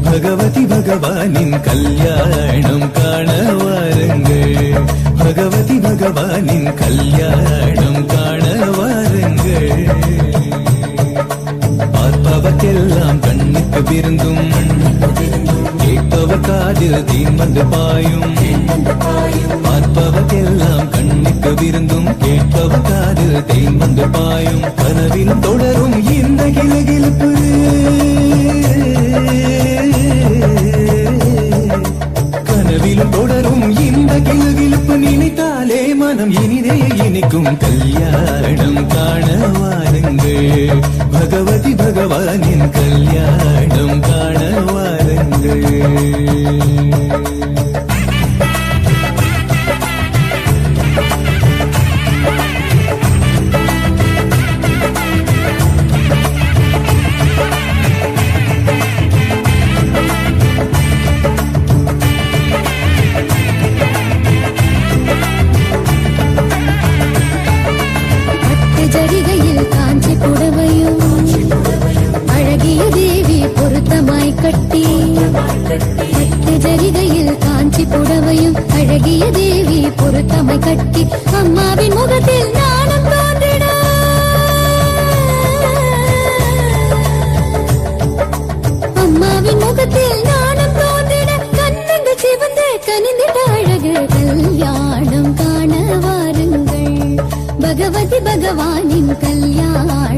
பகவதி பகவானின் கல்யாணம் காண வாருங்கள். பகவதி பகவானின் கல்யாணம் காண வாருங்கள். பார்ப்பவர்க்கெல்லாம் கண்ணுக்கு விருந்தும் கேட்பவர் காதில் தீன் வந்து பாயும். பார்ப்பவர்க்கெல்லாம் கண்ணுக்கு விருந்தும் கேட்பவர் காதில் தேன் வந்து பாயும். கனவிலும் தொடரும் இந்த கிளுகிழுப்பு கனவிலும் தொடரும் இந்த கிளுகிழுப்பு நினைத்தாலே மனம் இனிதே இனிக்கும். கல்யாணம் காண வாருங்கள். பகவதி பகவானின் கல்யாணம் காண வாருங்கள். ஜரிகையில் காஞ்சி புடவையும் அழகிய தேவி பொருத்தமாய் கட்டி. பட்டு ஜரிகையில் காஞ்சி புடவையும் அழகிய தேவி பொருத்தமாய் கட்டி. அம்மாவின் முகத்தில் நாணம் தோன்றிட அம்மாவின் முகத்தில் நாணம் தோன்றிட கண்ணங்க சிவந்த கனிந்திட அழகு. கல்யாணம் காண வாருங்கள். பகவதி பகவானின் கல்யாணம்